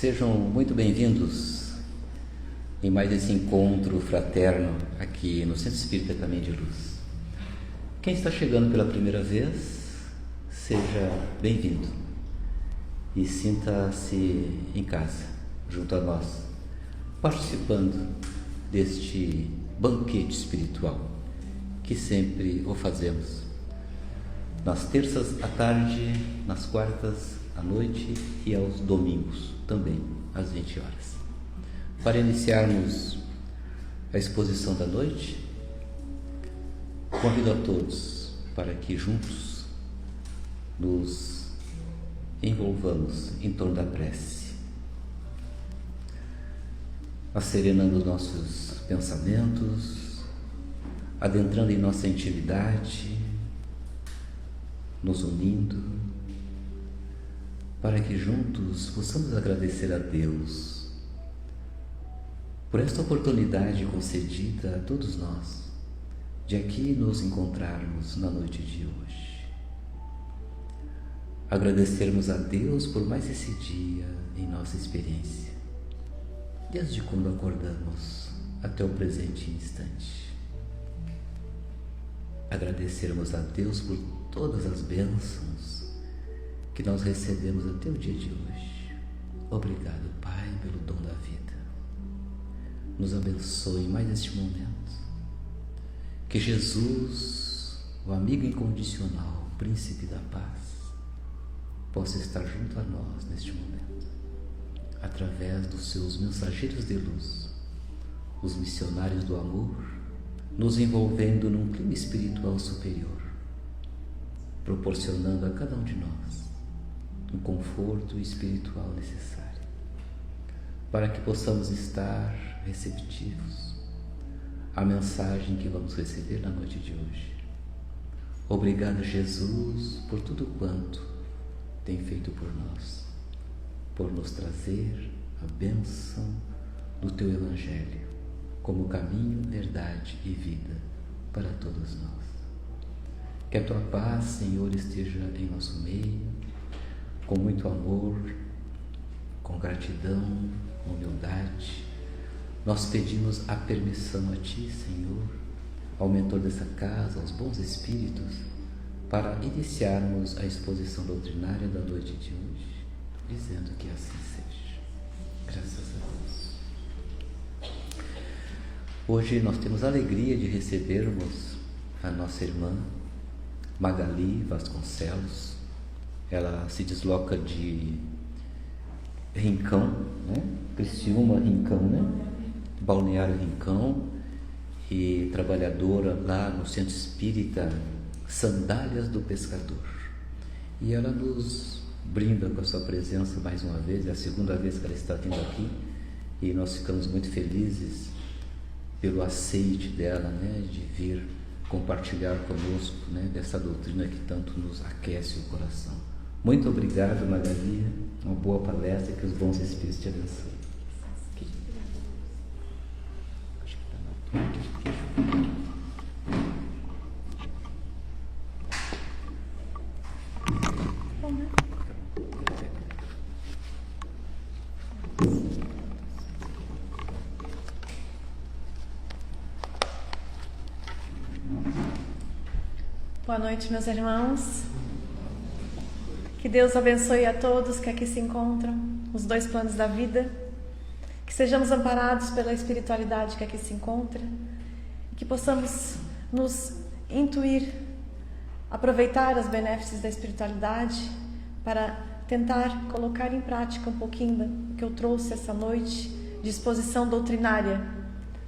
Sejam muito bem-vindos em mais esse encontro fraterno aqui no Centro Espírita Caminho de Luz. Quem está chegando pela primeira vez, seja bem-vindo e sinta-se em casa, junto a nós, participando deste banquete espiritual que sempre o fazemos nas terças à tarde, nas quartas à noite e aos domingos, também às 20 horas. Para iniciarmos a exposição da noite, convido a todos para que juntos nos envolvamos em torno da prece, asserenando nossos pensamentos, adentrando em nossa intimidade, nos unindo, para que juntos possamos agradecer a Deus por esta oportunidade concedida a todos nós de aqui nos encontrarmos na noite de hoje. Agradecermos a Deus por mais esse dia em nossa experiência, desde quando acordamos até o presente instante. Agradecermos a Deus por todas as bênçãos que nós recebemos até o dia de hoje. Obrigado, Pai, pelo dom da vida. Nos abençoe mais este momento. Que Jesus, o amigo incondicional, o príncipe da paz, possa estar junto a nós neste momento, através dos seus mensageiros de luz, os missionários do amor, nos envolvendo num clima espiritual superior, proporcionando a cada um de nós um conforto espiritual necessário, para que possamos estar receptivos à mensagem que vamos receber na noite de hoje. Obrigado, Jesus, por tudo quanto tem feito por nós, por nos trazer a bênção do Teu Evangelho como caminho, verdade e vida para todos nós. Que a Tua paz, Senhor, esteja em nosso meio, com muito amor, com gratidão, com humildade. Nós pedimos a permissão a Ti, Senhor, ao mentor dessa casa, aos bons espíritos, para iniciarmos a exposição doutrinária da noite de hoje, dizendo que assim seja. Graças a Deus. Hoje nós temos a alegria de recebermos a nossa irmã Magali Vasconcelos. Ela se desloca de Rincão, Criciúma, Rincão, Balneário Rincão, e trabalhadora lá no Centro Espírita Sandálias do Pescador. E ela nos brinda com a sua presença mais uma vez, é a segunda vez que ela está vindo aqui, e nós ficamos muito felizes pelo aceite dela, de vir compartilhar conosco, dessa doutrina que tanto nos aquece o coração. Muito obrigado, Magali. Uma boa palestra, que os bons espíritos te abençoem. Boa noite, meus irmãos. Que Deus abençoe a todos que aqui se encontram, os dois planos da vida. Que sejamos amparados pela espiritualidade que aqui se encontra. E que possamos nos intuir, aproveitar as benéficos da espiritualidade para tentar colocar em prática um pouquinho do que eu trouxe essa noite de exposição doutrinária.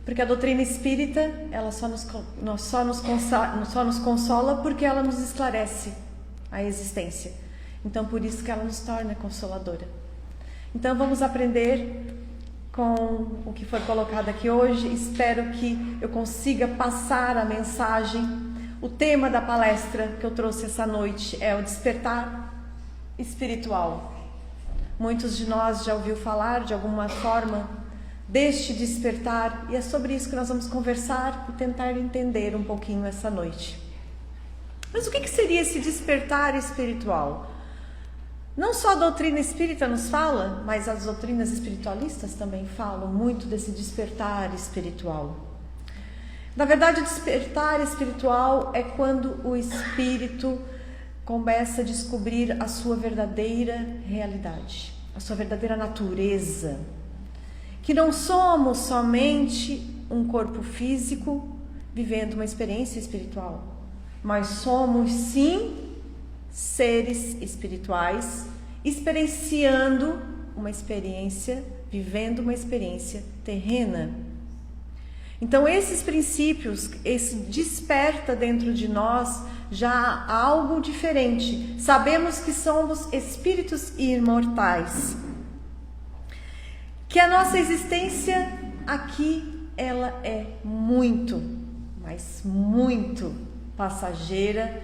Porque a doutrina espírita, ela só nos consola porque ela nos esclarece a existência. Então, por isso que ela nos torna consoladora. Então, vamos aprender com o que foi colocado aqui hoje. Espero que eu consiga passar a mensagem. O tema da palestra que eu trouxe essa noite é o despertar espiritual. Muitos de nós já ouviu falar de alguma forma deste despertar, e é sobre isso que nós vamos conversar e tentar entender um pouquinho essa noite. Mas o que seria esse despertar espiritual? Não só a doutrina espírita nos fala, mas as doutrinas espiritualistas também falam muito desse despertar espiritual. Na verdade, o despertar espiritual é quando o espírito começa a descobrir a sua verdadeira realidade, a sua verdadeira natureza. Que não somos somente um corpo físico vivendo uma experiência espiritual, mas somos sim seres espirituais experienciando uma experiência, vivendo uma experiência terrena. Então esses princípios, esse desperta dentro de nós já há algo diferente. Sabemos que somos espíritos imortais, que a nossa existência aqui ela é muito, mas muito passageira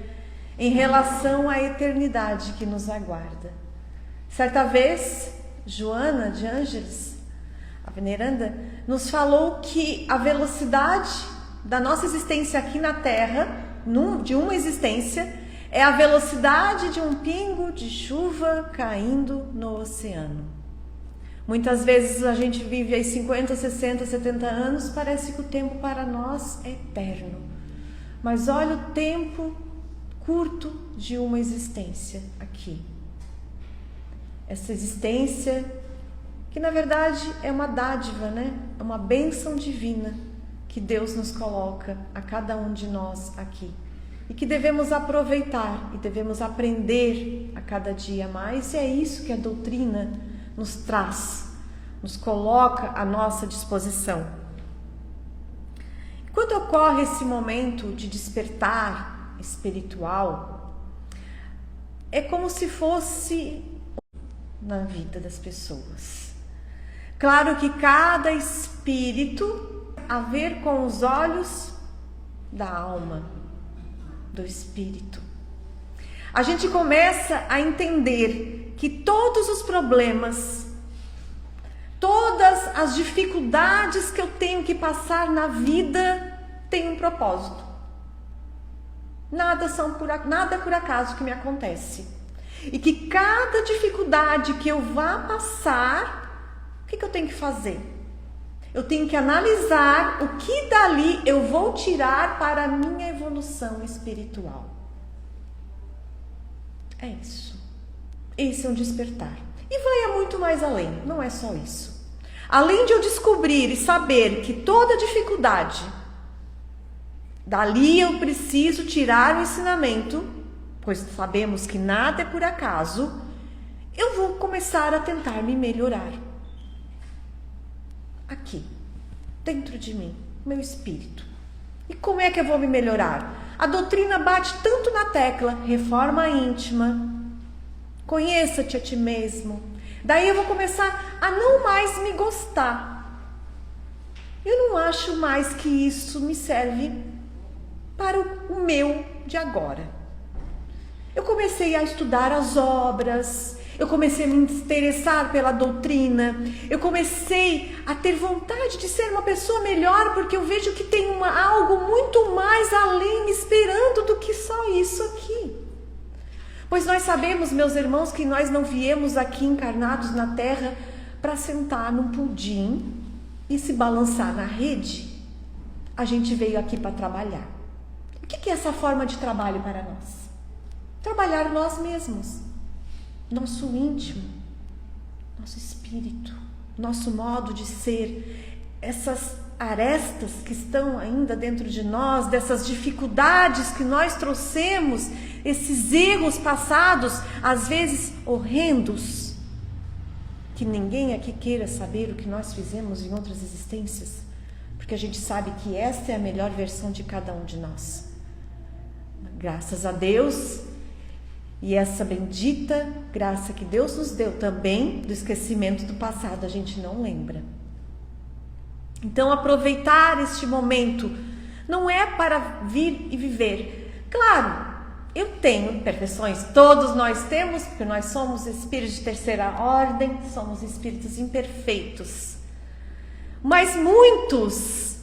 em relação à eternidade que nos aguarda. Certa vez, Joana de Ângeles, a veneranda, nos falou que a velocidade da nossa existência aqui na Terra, de uma existência, é a velocidade de um pingo de chuva caindo no oceano. Muitas vezes a gente vive aí 50, 60, 70 anos, parece que o tempo para nós é eterno. Mas olha o tempo curto de uma existência aqui. Essa existência que na verdade é uma dádiva, né? É uma bênção divina que Deus nos coloca a cada um de nós aqui. E que devemos aproveitar e devemos aprender a cada dia mais. E é isso que a doutrina nos traz, nos coloca à nossa disposição. Quando ocorre esse momento de despertar espiritual, é como se fosse na vida das pessoas. Claro que cada espírito a ver com os olhos da alma, do espírito. A gente começa a entender que todos os problemas, todas as dificuldades que eu tenho que passar na vida têm um propósito. Nada é por acaso que me acontece. E que cada dificuldade que eu vá passar, o que eu tenho que fazer? Eu tenho que analisar o que dali eu vou tirar para a minha evolução espiritual. É isso. Esse é um despertar. E vai muito mais além, não é só isso. Além de eu descobrir e saber que toda dificuldade, dali eu preciso tirar o ensinamento, pois sabemos que nada é por acaso, eu vou começar a tentar me melhorar. Aqui, dentro de mim, meu espírito. E como é que eu vou me melhorar? A doutrina bate tanto na tecla, reforma íntima, conheça-te a ti mesmo. Daí eu vou começar a não mais me gostar. Eu não acho mais que isso me serve para o meu de agora. Eu comecei a estudar as obras, eu comecei a me interessar pela doutrina, eu comecei a ter vontade de ser uma pessoa melhor, porque eu vejo que tem algo muito mais além esperando do que só isso aqui. Pois nós sabemos, meus irmãos, que nós não viemos aqui encarnados na Terra para sentar num pudim e se balançar na rede. A gente veio aqui para trabalhar. O que é essa forma de trabalho para nós? Trabalhar nós mesmos, nosso íntimo, nosso espírito, nosso modo de ser, essas arestas que estão ainda dentro de nós, dessas dificuldades que nós trouxemos, esses erros passados, às vezes horrendos, que ninguém aqui queira saber o que nós fizemos em outras existências, porque a gente sabe que esta é a melhor versão de cada um de nós. Graças a Deus, e essa bendita graça que Deus nos deu também, do esquecimento do passado, a gente não lembra. Então, aproveitar este momento não é para vir e viver. Claro, eu tenho imperfeições, todos nós temos, porque nós somos espíritos de terceira ordem, somos espíritos imperfeitos. Mas muitos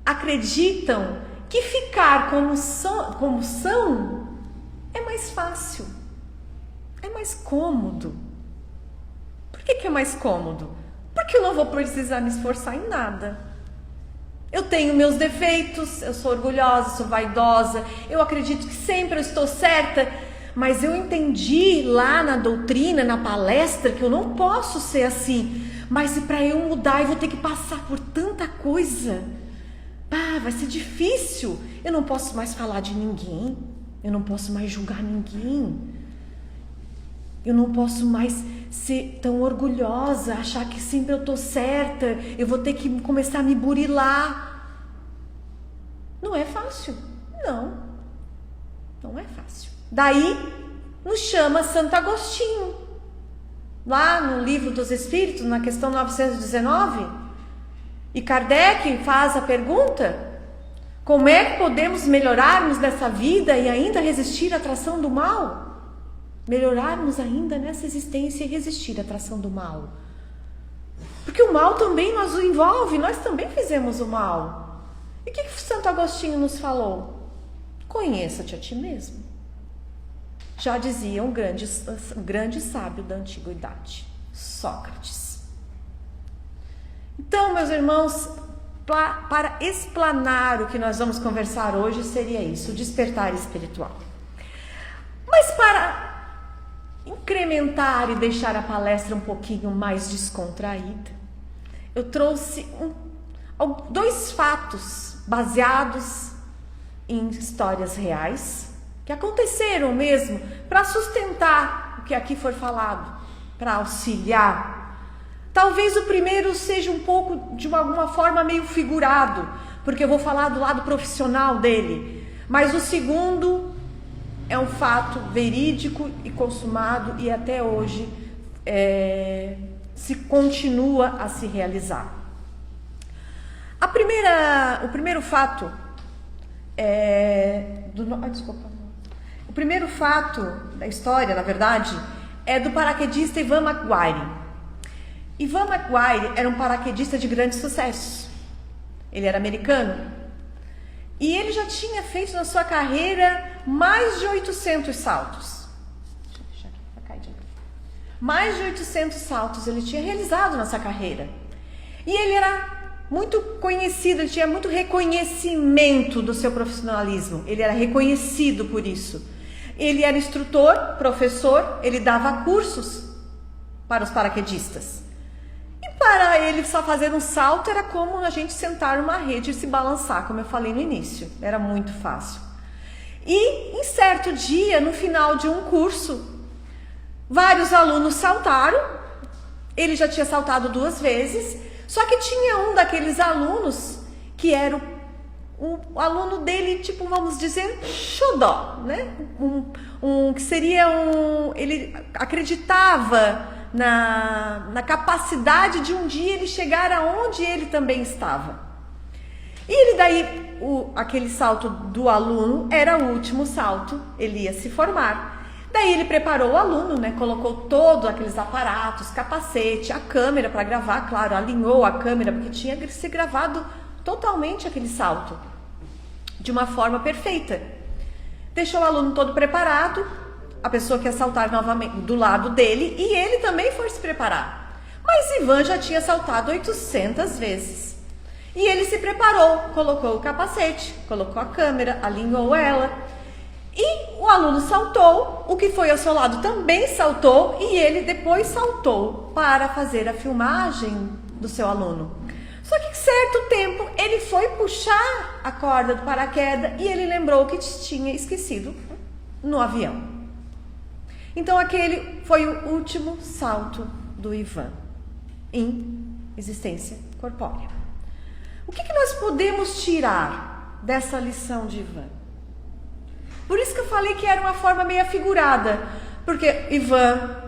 acreditam que ficar como são é mais fácil. É mais cômodo. Por que é mais cômodo? Porque eu não vou precisar me esforçar em nada. Eu tenho meus defeitos, eu sou orgulhosa, sou vaidosa, eu acredito que sempre eu estou certa, mas eu entendi lá na doutrina, na palestra, que eu não posso ser assim. Mas para eu mudar, eu vou ter que passar por tanta coisa. Vai ser difícil. Eu não posso mais falar de ninguém, eu não posso mais julgar ninguém, eu não posso mais ser tão orgulhosa, achar que sempre eu estou certa, eu vou ter que começar a me burilar. Não é fácil, não é fácil. Daí nos chama Santo Agostinho, lá no Livro dos Espíritos, na questão 919, e Kardec faz a pergunta: como é que podemos melhorarmos nessa vida e ainda resistir à atração do mal? Melhorarmos ainda nessa existência e resistir à atração do mal. Porque o mal também nos envolve, nós também fizemos o mal. E o que Santo Agostinho nos falou? Conheça-te a ti mesmo. Já dizia um grande sábio da antiguidade, Sócrates. Então, meus irmãos, para explanar o que nós vamos conversar hoje, seria isso, o despertar espiritual. Mas para incrementar e deixar a palestra um pouquinho mais descontraída, eu trouxe dois fatos baseados em histórias reais, que aconteceram mesmo, para sustentar o que aqui foi falado, para auxiliar. Talvez o primeiro seja um pouco, de alguma forma, meio figurado, porque eu vou falar do lado profissional dele, mas o segundo é um fato verídico e consumado, e até hoje se continua a se realizar. O primeiro fato o primeiro fato da história, na verdade, é do paraquedista Ivan McGuire. Ivan McGuire era um paraquedista de grande sucesso. Ele era americano. E ele já tinha feito na sua carreira mais de 800 saltos. Deixa eu deixar aqui para cair de novo. Mais de 800 saltos ele tinha realizado nessa carreira. E ele era muito conhecido, ele tinha muito reconhecimento do seu profissionalismo. Ele era reconhecido por isso. Ele era instrutor, professor, ele dava cursos para os paraquedistas. E para ele só fazer um salto era como a gente sentar numa rede e se balançar, como eu falei no início. Era muito fácil. E em certo dia, no final de um curso, vários alunos saltaram. Ele já tinha saltado 2 vezes, só que tinha um daqueles alunos que era o aluno dele, tipo, vamos dizer, xodó, né? Que seria ele acreditava na capacidade de um dia ele chegar aonde ele também estava. E ele daí, aquele salto do aluno era o último salto, ele ia se formar. Daí ele preparou o aluno, né? Colocou todos aqueles aparatos, capacete, a câmera para gravar, claro, alinhou a câmera, porque tinha que ser gravado totalmente aquele salto, de uma forma perfeita. Deixou o aluno todo preparado, a pessoa que ia saltar novamente do lado dele, e ele também foi se preparar. Mas Ivan já tinha saltado 800 vezes. E ele se preparou, colocou o capacete, colocou a câmera, alinhou ela. E o aluno saltou, o que foi ao seu lado também saltou, e ele depois saltou para fazer a filmagem do seu aluno. Só que certo tempo ele foi puxar a corda do paraquedas e ele lembrou que tinha esquecido no avião. Então aquele foi o último salto do Ivan em existência corpórea. O que nós podemos tirar dessa lição de Ivan? Por isso que eu falei que era uma forma meio figurada, porque Ivan,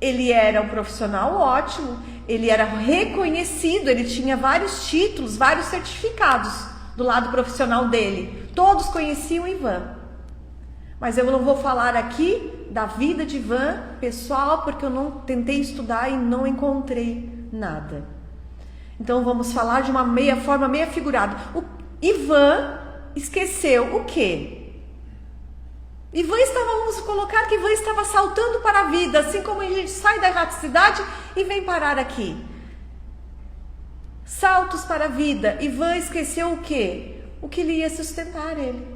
ele era um profissional ótimo, ele era reconhecido, ele tinha vários títulos, vários certificados do lado profissional dele. Todos conheciam Ivan. Mas eu não vou falar aqui da vida de Ivan pessoal, porque eu não tentei estudar e não encontrei nada. Então vamos falar de uma forma meia figurada. O Ivan esqueceu o quê? Ivan estava, vamos colocar que Ivan estava saltando para a vida, assim como a gente sai da erraticidade e vem parar aqui. Saltos para a vida. Ivan esqueceu o quê? O que lhe ia sustentar ele.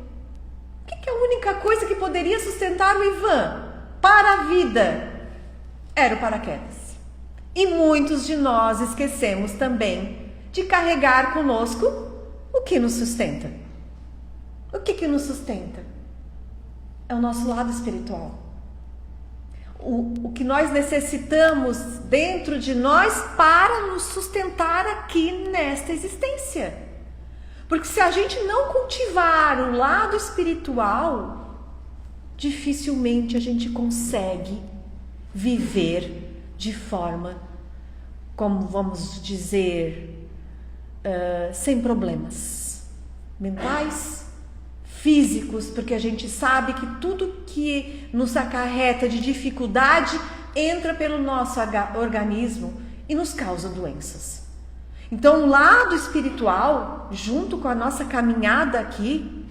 O que é a única coisa que poderia sustentar o Ivan para a vida? Era o paraquedas. E muitos de nós esquecemos também de carregar conosco o que nos sustenta. O que nos sustenta? É o nosso lado espiritual. O que nós necessitamos dentro de nós para nos sustentar aqui nesta existência. Porque se a gente não cultivar o lado espiritual, dificilmente a gente consegue viver de forma, como vamos dizer, sem problemas mentais, físicos, porque a gente sabe que tudo que nos acarreta de dificuldade entra pelo nosso organismo e nos causa doenças. Então, o lado espiritual, junto com a nossa caminhada aqui,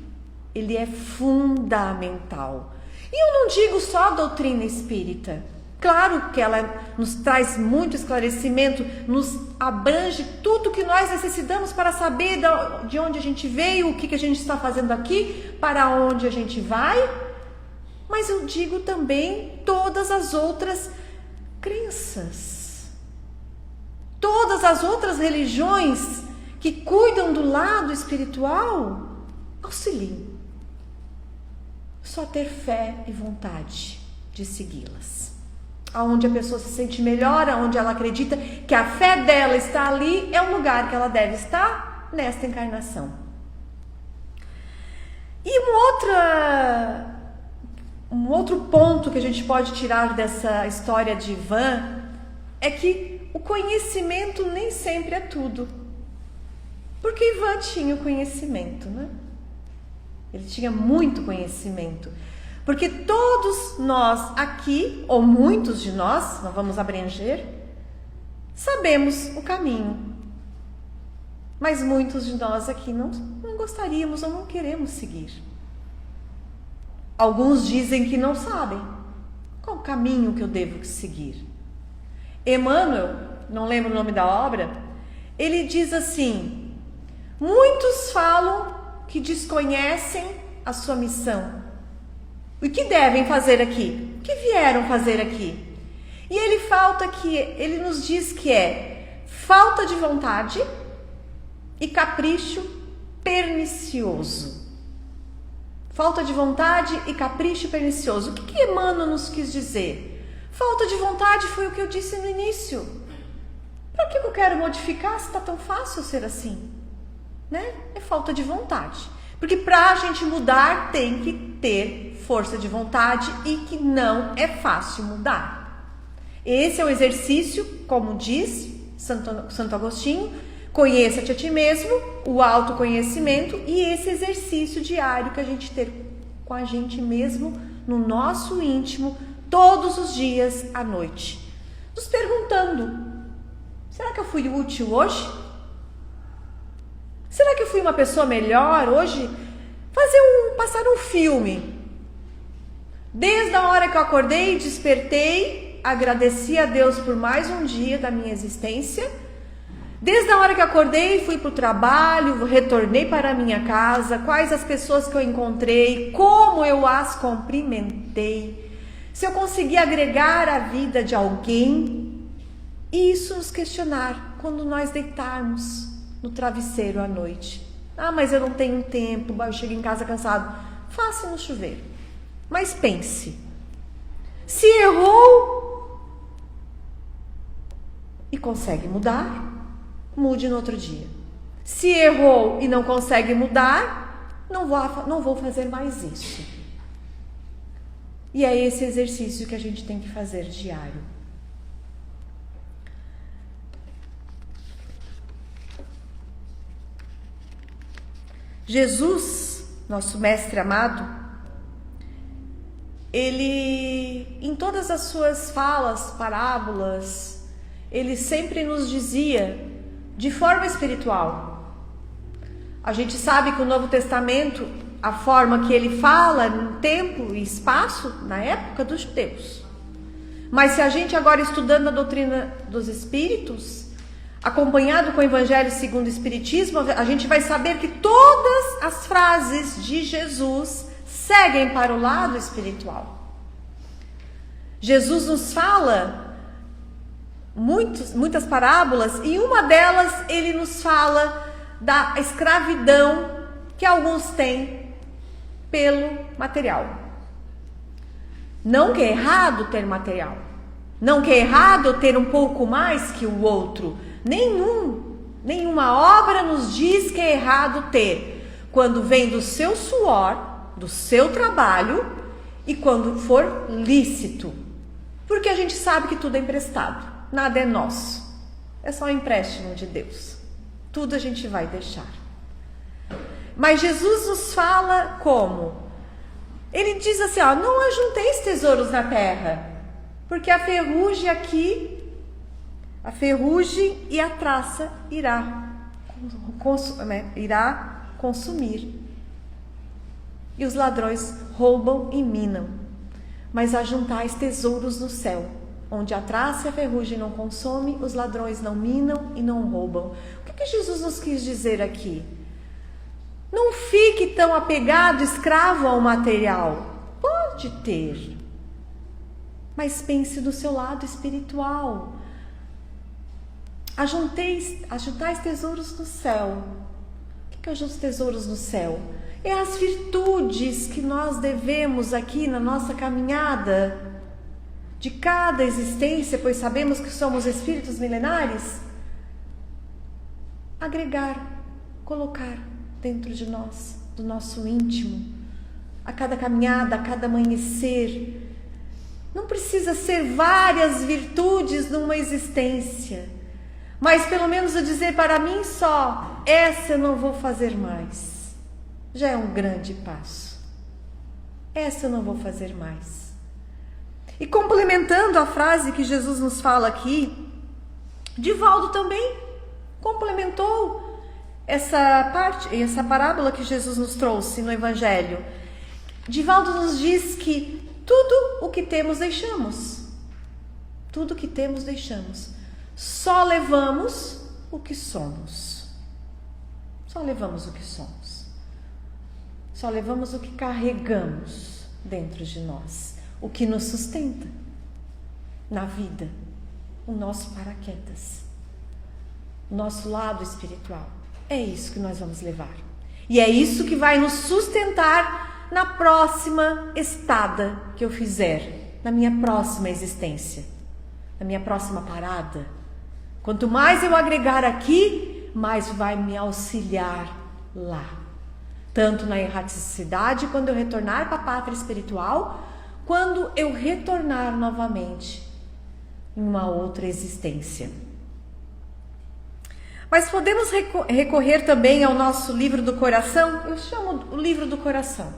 ele é fundamental. E eu não digo só a doutrina espírita. Claro que ela nos traz muito esclarecimento, nos abrange tudo que nós necessitamos para saber de onde a gente veio, o que a gente está fazendo aqui, para onde a gente vai. Mas eu digo também todas as outras crenças, todas as outras religiões que cuidam do lado espiritual, auxiliam. Só ter fé e vontade de segui-las. Aonde a pessoa se sente melhor, aonde ela acredita que a fé dela está ali, é o lugar que ela deve estar nesta encarnação. E um outro ponto que a gente pode tirar dessa história de Ivan é que o conhecimento nem sempre é tudo. Porque Ivan tinha o conhecimento, né? Ele tinha muito conhecimento. Porque todos nós aqui, ou muitos de nós vamos abranger, sabemos o caminho. Mas muitos de nós aqui não gostaríamos ou não queremos seguir. Alguns dizem que não sabem qual o caminho que eu devo seguir. Emmanuel, não lembro o nome da obra, ele diz assim: muitos falam que desconhecem a sua missão. O que devem fazer aqui? O que vieram fazer aqui? E ele nos diz que é falta de vontade e capricho pernicioso. Falta de vontade e capricho pernicioso. O que Emmanuel nos quis dizer? Falta de vontade foi o que eu disse no início. Para que eu quero modificar se está tão fácil ser assim? Né? É falta de vontade. Porque para a gente mudar tem que ter força de vontade e que não é fácil mudar. Esse é o exercício, como diz Santo Agostinho, conheça-te a ti mesmo, o autoconhecimento e esse exercício diário que a gente tem com a gente mesmo, no nosso íntimo, todos os dias à noite. Nos perguntando, será que eu fui útil hoje? Será que eu fui uma pessoa melhor hoje? Passar um filme. Desde a hora que eu acordei, despertei, agradeci a Deus por mais um dia da minha existência. Desde a hora que eu acordei, fui para o trabalho, retornei para a minha casa, quais as pessoas que eu encontrei, como eu as cumprimentei, se eu consegui agregar a vida de alguém. E isso nos questionar quando nós deitarmos no travesseiro à noite. Ah, mas eu não tenho tempo, eu chego em casa cansado. Faça no chuveiro. Mas pense. Se errou e consegue mudar, mude no outro dia. Se errou e não consegue mudar, não vou fazer mais isso. E é esse exercício que a gente tem que fazer diário. Jesus, nosso mestre amado, ele, em todas as suas falas, parábolas, ele sempre nos dizia de forma espiritual. A gente sabe que o Novo Testamento a forma que ele fala no tempo e espaço na época dos judeus. Mas se a gente agora estudando a doutrina dos espíritos, acompanhado com o Evangelho segundo o Espiritismo, a gente vai saber que todas as frases de Jesus seguem para o lado espiritual. Jesus nos fala muitas parábolas, e uma delas ele nos fala da escravidão que alguns têm pelo material. Não que é errado ter material, não que é errado ter um pouco mais que o outro. Nenhuma obra nos diz que é errado ter, quando vem do seu suor, do seu trabalho, e quando for lícito. Porque a gente sabe que tudo é emprestado, nada é nosso, é só um empréstimo de Deus. Tudo a gente vai deixar. Mas Jesus nos fala como? Ele diz assim, não ajunteis tesouros na terra, porque a ferrugem e a traça irá consumir. E os ladrões roubam e minam. Mas ajuntais tesouros no céu, onde a traça e a ferrugem não consomem, os ladrões não minam e não roubam. O que Jesus nos quis dizer aqui? Não fique tão apegado, escravo ao material. Pode ter, mas pense no seu lado espiritual. Ajuntais tesouros no céu. O que é os tesouros no céu? É as virtudes que nós devemos aqui na nossa caminhada de cada existência, pois sabemos que somos espíritos milenares, agregar, colocar dentro de nós, do nosso íntimo, a cada caminhada, a cada amanhecer. Não precisa ser várias virtudes numa existência, mas pelo menos eu dizer para mim só, essa eu não vou fazer mais. Já é um grande passo. Essa eu não vou fazer mais. E complementando a frase que Jesus nos fala aqui, Divaldo também complementou essa parábola que Jesus nos trouxe no Evangelho. Divaldo nos diz que tudo o que temos deixamos. Tudo o que temos deixamos. Só levamos o que somos. Só levamos o que somos. Só levamos o que carregamos dentro de nós. O que nos sustenta na vida. O nosso paraquedas. O nosso lado espiritual. É isso que nós vamos levar. E é isso que vai nos sustentar na próxima estada que eu fizer, na minha próxima existência, na minha próxima parada. Quanto mais eu agregar aqui, mais vai me auxiliar lá. Tanto na erraticidade, quando eu retornar para a pátria espiritual, quando eu retornar novamente em uma outra existência. Mas podemos recorrer também ao nosso livro do coração. Eu chamo o livro do coração,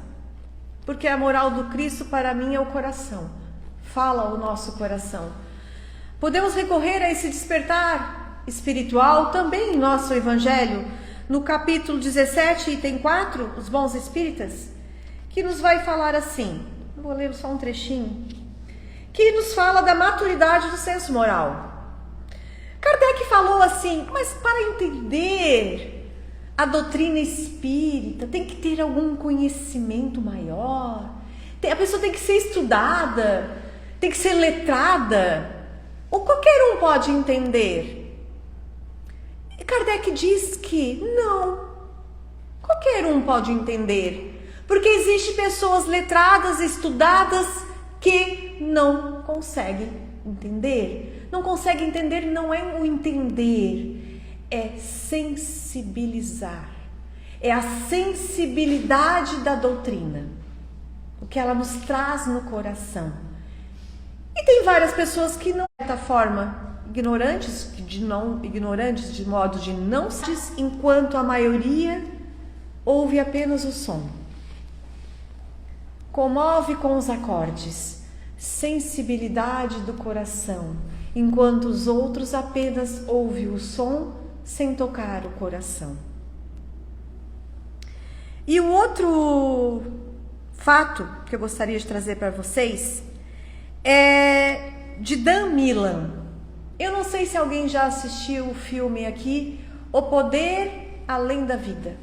porque a moral do Cristo para mim é o coração. Fala o nosso coração. Podemos recorrer a esse despertar espiritual também em nosso Evangelho, no capítulo 17, item 4, os bons espíritas, que nos vai falar assim, vou ler só um trechinho, que nos fala da maturidade do senso moral. Kardec falou assim, mas para entender a doutrina espírita tem que ter algum conhecimento maior, a pessoa tem que ser estudada, tem que ser letrada, ou qualquer um pode entender. E Kardec diz que não, qualquer um pode entender, porque existem pessoas letradas, estudadas, que não conseguem entender. Não consegue entender, não é o entender, é sensibilizar. É a sensibilidade da doutrina, o que ela nos traz no coração. E tem várias pessoas que não, de certa forma, ignorantes de modo de não se, enquanto a maioria ouve apenas o som. Comove com os acordes, sensibilidade do coração, enquanto os outros apenas ouvem o som sem tocar o coração. E o outro fato que eu gostaria de trazer para vocês é de Dan Millman. Eu não sei se alguém já assistiu o filme aqui, O Poder Além da Vida.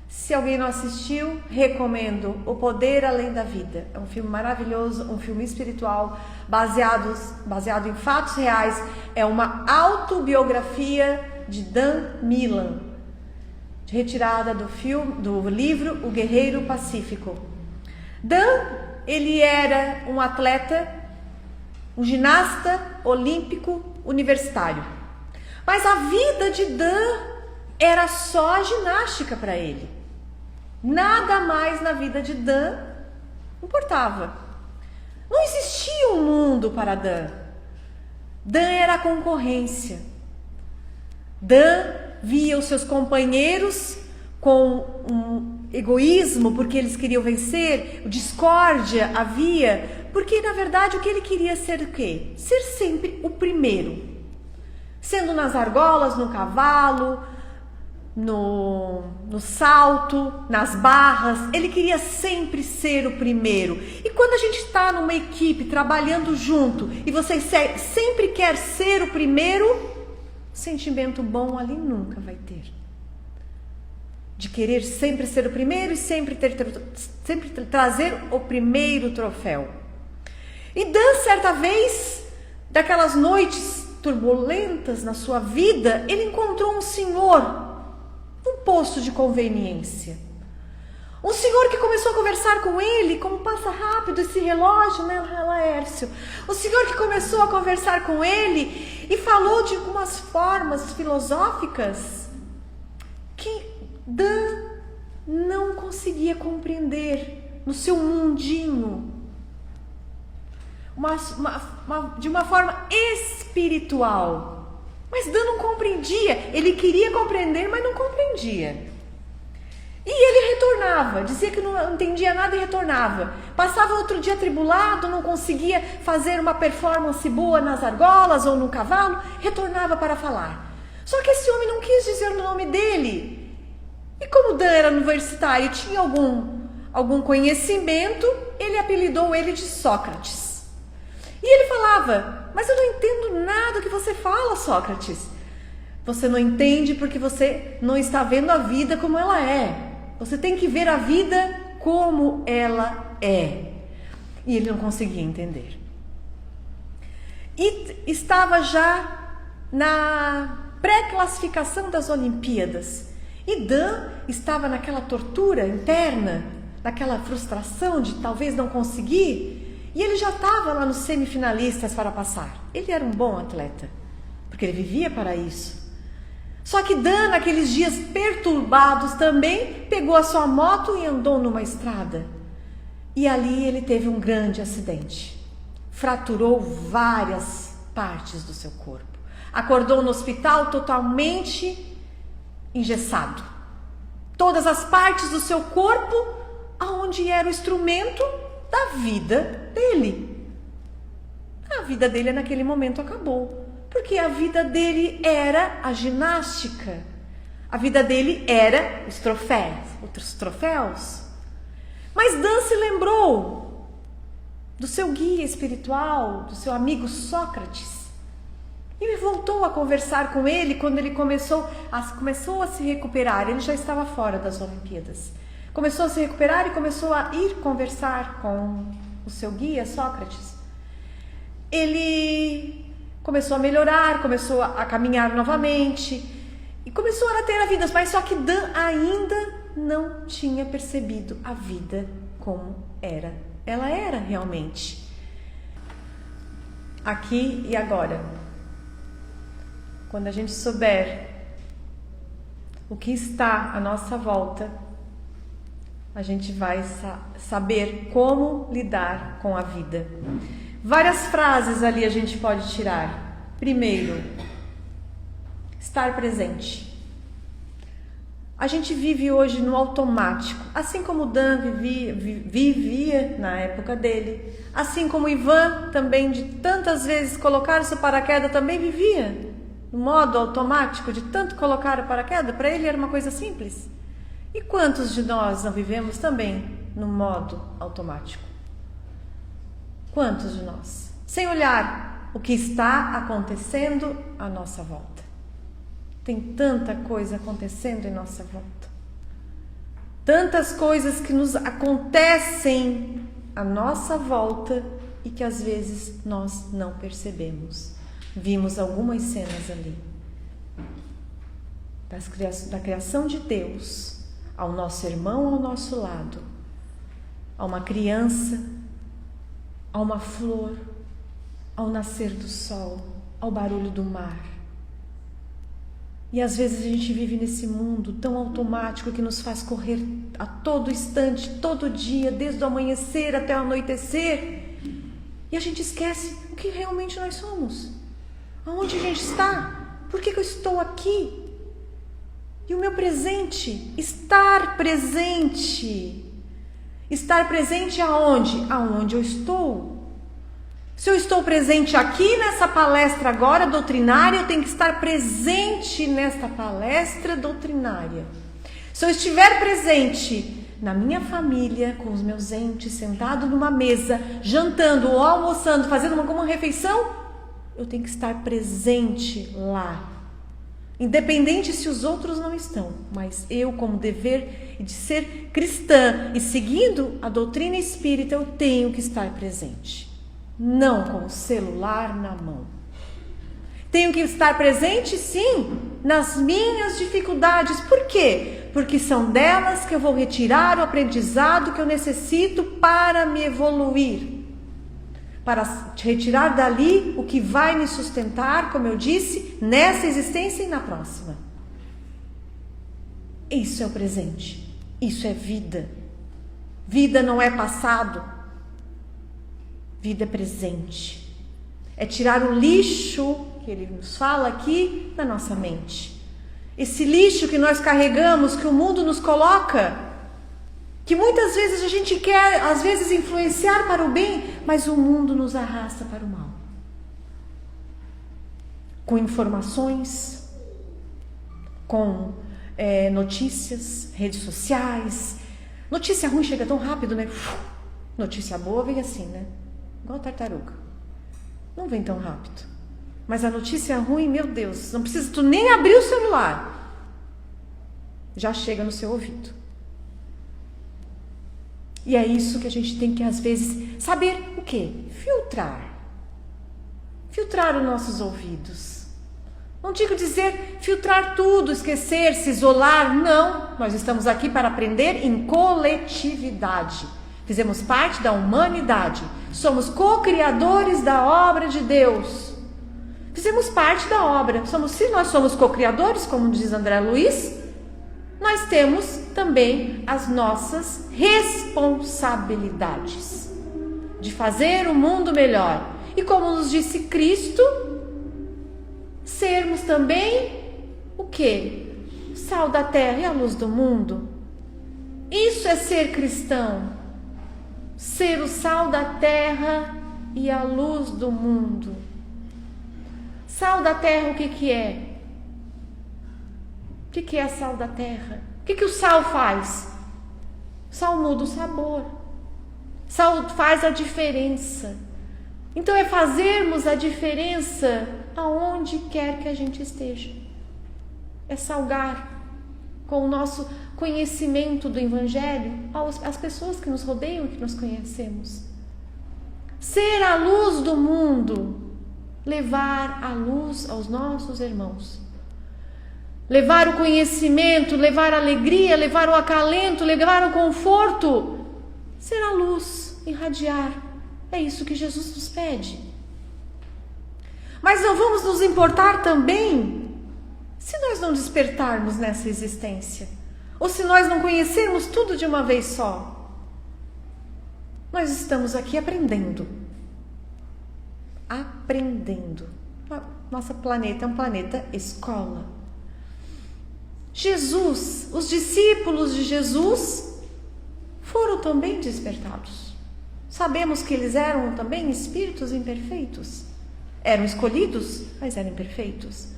Se alguém não assistiu, recomendo O Poder Além da Vida. É um filme maravilhoso, um filme espiritual, baseado em fatos reais. É uma autobiografia de Dan Millman, retirada do livro O Guerreiro Pacífico. Dan, ele era um atleta, um ginasta olímpico universitário. Mas a vida de Dan era só a ginástica para ele. Nada mais na vida de Dan importava. Não existia um mundo para Dan. Dan era a concorrência. Dan via os seus companheiros com um egoísmo, porque eles queriam vencer, discórdia havia, porque na verdade o que ele queria ser o quê? Ser sempre o primeiro. Sendo nas argolas, no cavalo, no salto, nas barras, ele queria sempre ser o primeiro. E quando a gente está numa equipe trabalhando junto e você sempre quer ser o primeiro, sentimento bom ali nunca vai ter. De querer sempre ser o primeiro e sempre trazer o primeiro troféu. E Dan, certa vez, daquelas noites turbulentas na sua vida, ele encontrou um senhor num posto de conveniência. Um senhor que começou a conversar com ele, como passa rápido esse relógio, né, Laércio? O senhor que começou a conversar com ele e falou de algumas formas filosóficas que Dan não conseguia compreender no seu mundinho. De uma forma espiritual. Mas Dan não compreendia. Ele queria compreender, mas não compreendia. E ele retornava, dizia que não entendia nada e retornava. Passava outro dia atribulado, não conseguia fazer uma performance boa nas argolas ou no cavalo, retornava para falar. Só que esse homem não quis dizer o nome dele. E como Dan era universitário e tinha algum conhecimento, ele apelidou ele de Sócrates. E ele falava: mas eu não entendo nada do que você fala, Sócrates. Você não entende porque você não está vendo a vida como ela é. Você tem que ver a vida como ela é. E ele não conseguia entender. E estava já na pré-classificação das Olimpíadas. E Dan estava naquela tortura interna, naquela frustração de talvez não conseguir. E ele já estava lá nos semifinalistas para passar. Ele era um bom atleta, porque ele vivia para isso. Só que Dan, naqueles dias perturbados também, pegou a sua moto e andou numa estrada. E ali ele teve um grande acidente. Fraturou várias partes do seu corpo. Acordou no hospital totalmente engessado. Todas as partes do seu corpo, aonde era o instrumento da vida dele. A vida dele naquele momento acabou. Porque a vida dele era a ginástica. A vida dele era os troféus. Mas Dan se lembrou do seu guia espiritual, do seu amigo Sócrates. E voltou a conversar com ele quando ele começou a se recuperar. Ele já estava fora das Olimpíadas. Começou a se recuperar e começou a ir conversar com o seu guia Sócrates. Ele começou a melhorar, começou a caminhar novamente e começou a ter a vida, mas só que Dan ainda não tinha percebido a vida como ela era realmente. Aqui e agora, quando a gente souber o que está à nossa volta, a gente vai saber como lidar com a vida. Várias frases ali a gente pode tirar. Primeiro, estar presente. A gente vive hoje no automático, assim como Dan vivia na época dele, assim como Ivan também de tantas vezes colocar o seu paraquedas também vivia no modo automático de tanto colocar o paraquedas. Para ele era uma coisa simples. E quantos de nós não vivemos também no modo automático? Quantos de nós? Sem olhar o que está acontecendo à nossa volta. Tem tanta coisa acontecendo em nossa volta. Tantas coisas que nos acontecem à nossa volta e que às vezes nós não percebemos. Vimos algumas cenas ali. Da criação de Deus ao nosso irmão ao nosso lado, a uma criança, a uma flor, ao nascer do sol, ao barulho do mar. E às vezes a gente vive nesse mundo tão automático que nos faz correr a todo instante, todo dia, desde o amanhecer até o anoitecer. E a gente esquece o que realmente nós somos. Aonde a gente está? Por que eu estou aqui? E o meu presente, estar presente. Estar presente aonde? Aonde eu estou. Se eu estou presente aqui nessa palestra agora doutrinária, eu tenho que estar presente nesta palestra doutrinária. Se eu estiver presente na minha família, com os meus entes, sentado numa mesa, jantando ou almoçando, fazendo alguma refeição, eu tenho que estar presente lá. Independente se os outros não estão, mas eu, como dever de ser cristã e seguindo a doutrina espírita, eu tenho que estar presente. Não com o celular na mão. Tenho que estar presente, sim, nas minhas dificuldades. Por quê? Porque são delas que eu vou retirar o aprendizado que eu necessito para me evoluir. Para retirar dali o que vai me sustentar, como eu disse, nessa existência e na próxima. Isso é o presente. Isso é vida. Vida não é passado. Vida é presente. É tirar o lixo que ele nos fala aqui da nossa mente. Esse lixo que nós carregamos, que o mundo nos coloca, que muitas vezes a gente quer, às vezes, influenciar para o bem, mas o mundo nos arrasta para o mal. Com informações, com notícias, redes sociais. Notícia ruim chega tão rápido, né? Notícia boa vem assim, né? Igual tartaruga. Não vem tão rápido. Mas a notícia ruim, meu Deus, não precisa tu nem abrir o celular. Já chega no seu ouvido. E é isso que a gente tem que, às vezes, saber o quê? Filtrar. Filtrar os nossos ouvidos. Não digo dizer filtrar tudo, esquecer, se isolar. Não, nós estamos aqui para aprender em coletividade. Fizemos parte da humanidade. Somos co-criadores da obra de Deus. Fizemos parte da obra. Se nós somos co-criadores, como diz André Luiz, nós temos também as nossas responsabilidades de fazer o mundo melhor. E como nos disse Cristo, sermos também o quê? Sal da terra e a luz do mundo. Isso é ser cristão. Ser o sal da terra e a luz do mundo. Sal da terra, o que é? O que é sal da terra? O que o sal faz? O sal muda o sabor. Sal faz a diferença. Então é fazermos a diferença aonde quer que a gente esteja. É salgar com o nosso conhecimento do Evangelho as pessoas que nos rodeiam e que nós conhecemos. Ser a luz do mundo. Levar a luz aos nossos irmãos. Levar o conhecimento, levar a alegria, levar o acalento, levar o conforto. Ser a luz, irradiar. É isso que Jesus nos pede. Mas não vamos nos importar também se nós não despertarmos nessa existência. Ou se nós não conhecermos tudo de uma vez só. Nós estamos aqui aprendendo. Aprendendo. Nosso planeta é um planeta escola. Jesus, os discípulos de Jesus foram também despertados. Sabemos que eles eram também espíritos imperfeitos. Eram escolhidos, mas eram imperfeitos.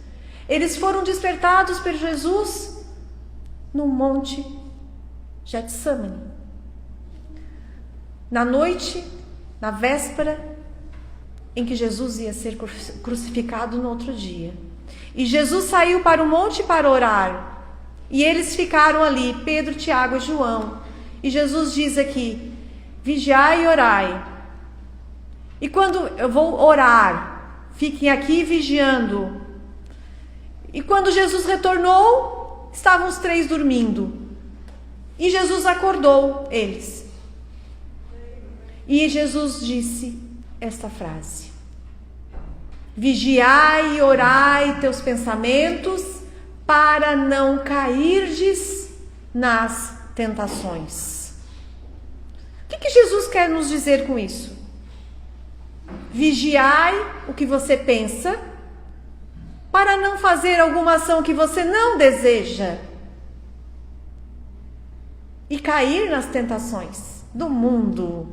Eles foram despertados por Jesus no monte Getsemane. Na noite, na véspera, em que Jesus ia ser crucificado no outro dia. E Jesus saiu para o monte para orar. E eles ficaram ali, Pedro, Tiago e João. E Jesus diz aqui: vigiai e orai. E quando eu vou orar, fiquem aqui vigiando. E quando Jesus retornou, estavam os 3 dormindo. E Jesus acordou eles. E Jesus disse esta frase: vigiai e orai teus pensamentos, para não cairdes nas tentações. O que Jesus quer nos dizer com isso? Vigiai o que você pensa, para não fazer alguma ação que você não deseja e cair nas tentações do mundo.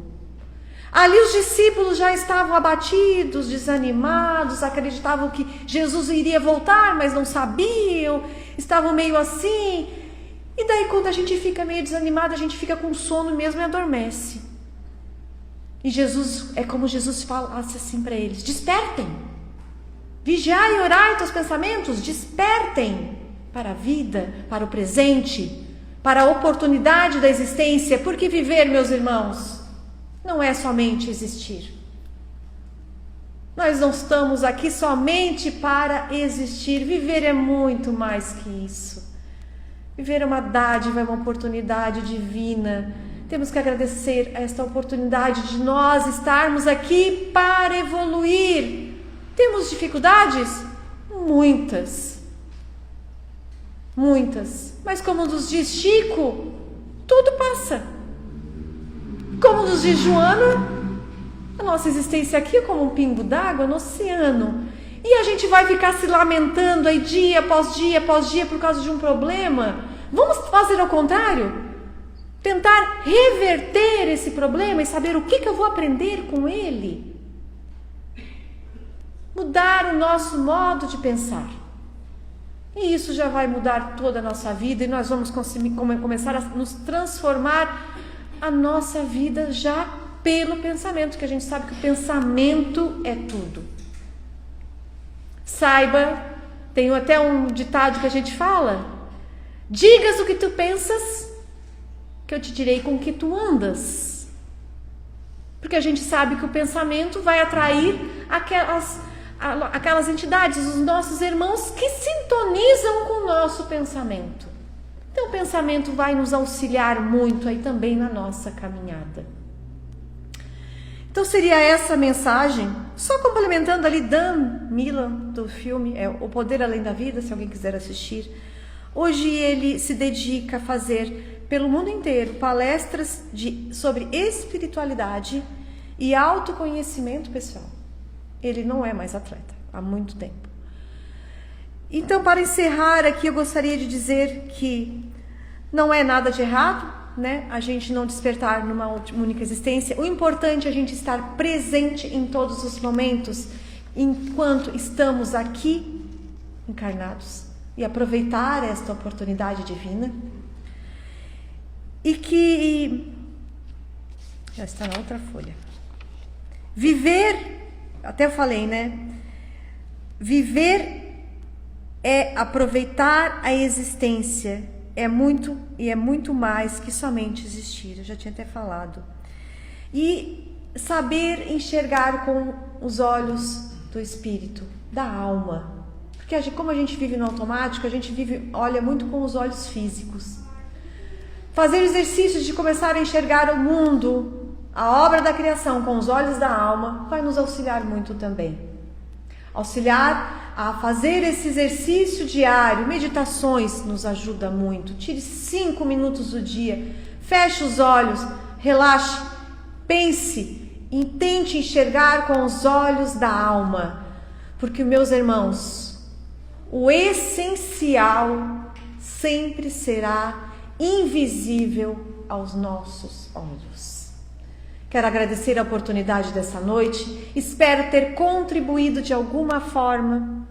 Ali os discípulos já estavam abatidos, desanimados, acreditavam que Jesus iria voltar, mas não sabiam, estavam meio assim. E daí quando a gente fica meio desanimado, a gente fica com sono mesmo e adormece. E Jesus, é como Jesus falasse assim para eles: despertem, vigiai e orai teus pensamentos, despertem para a vida, para o presente, para a oportunidade da existência, porque viver, meus irmãos, não é somente existir. Nós não estamos aqui somente para existir. Viver é muito mais que isso. Viver é uma dádiva, é uma oportunidade divina. Temos que agradecer a esta oportunidade de nós estarmos aqui para evoluir. Temos dificuldades? Muitas. Muitas. Mas como nos diz Chico, tudo passa. Como nos diz Joana, a nossa existência aqui é como um pingo d'água no oceano. E a gente vai ficar se lamentando aí dia após dia por causa de um problema. Vamos fazer ao contrário? Tentar reverter esse problema e saber o que eu vou aprender com ele. Mudar o nosso modo de pensar. E isso já vai mudar toda a nossa vida e nós vamos começar a nos transformar a nossa vida já pelo pensamento, que a gente sabe que o pensamento é tudo. Saiba, tem até um ditado que a gente fala: digas o que tu pensas, que eu te direi com que tu andas. Porque a gente sabe que o pensamento vai atrair aquelas entidades, os nossos irmãos que sintonizam com o nosso pensamento. Então o pensamento vai nos auxiliar muito aí também na nossa caminhada. Então seria essa mensagem, só complementando ali Dan Milan, do filme O Poder Além da Vida, se alguém quiser assistir. Hoje ele se dedica a fazer pelo mundo inteiro palestras sobre espiritualidade e autoconhecimento pessoal. Ele não é mais atleta há muito tempo. Então, para encerrar aqui, eu gostaria de dizer que não é nada de errado, né? A gente não despertar numa única existência. O importante é a gente estar presente em todos os momentos, enquanto estamos aqui encarnados, e aproveitar esta oportunidade divina. E que... já está na outra folha. Viver, até eu falei, né? Viver é aproveitar a existência, é muito mais que somente existir. Eu já tinha até falado. E saber enxergar com os olhos do espírito, da alma. Porque como a gente vive no automático, a gente olha muito com os olhos físicos. Fazer exercícios de começar a enxergar o mundo, a obra da criação com os olhos da alma, vai nos auxiliar muito também. Auxiliar a fazer esse exercício diário, meditações, nos ajuda muito. Tire 5 minutos do dia, feche os olhos, relaxe, pense e tente enxergar com os olhos da alma. Porque, meus irmãos, o essencial sempre será invisível aos nossos olhos. Quero agradecer a oportunidade dessa noite. Espero ter contribuído de alguma forma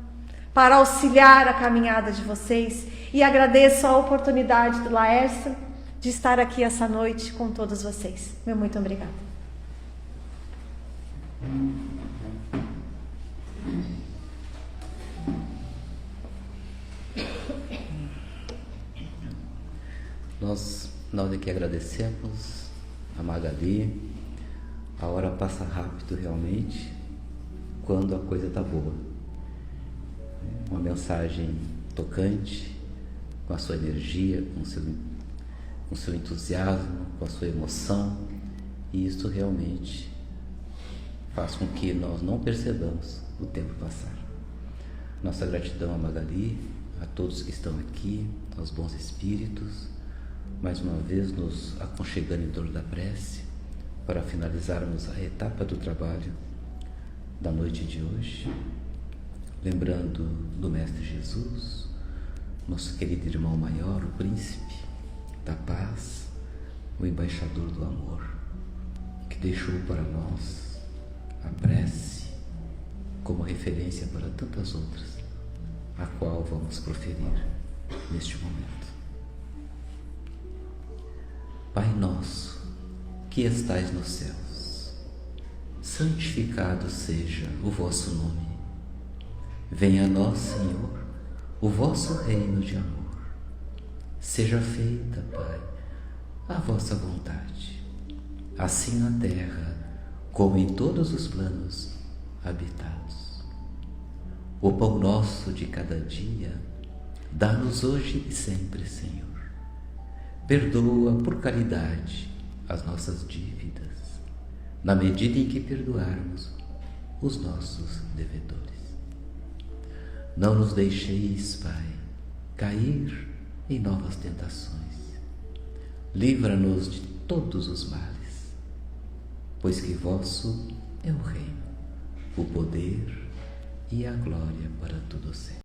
para auxiliar a caminhada de vocês. E agradeço a oportunidade do Laércio de estar aqui essa noite com todos vocês. Meu muito obrigada. Nós que agradecemos a Magali. A hora passa rápido realmente quando a coisa está boa. Uma mensagem tocante, com a sua energia, com o seu entusiasmo, com a sua emoção, e isso realmente faz com que nós não percebamos o tempo passar. Nossa gratidão a Magali, a todos que estão aqui, aos bons espíritos, mais uma vez nos aconchegando em torno da prece, para finalizarmos a etapa do trabalho da noite de hoje, lembrando do Mestre Jesus, nosso querido irmão maior, o príncipe da paz, o embaixador do amor, que deixou para nós a prece como referência para tantas outras, a qual vamos proferir neste momento. Pai nosso, que estais nos céus, santificado seja o vosso nome. Venha a nós, Senhor, o vosso reino de amor. Seja feita, Pai, a vossa vontade, assim na terra como em todos os planos habitados. O pão nosso de cada dia, dá-nos hoje e sempre, Senhor. Perdoa por caridade as nossas dívidas, na medida em que perdoarmos os nossos devedores. Não nos deixeis, Pai, cair em novas tentações. Livra-nos de todos os males, pois que vosso é o reino, o poder e a glória para todo sempre.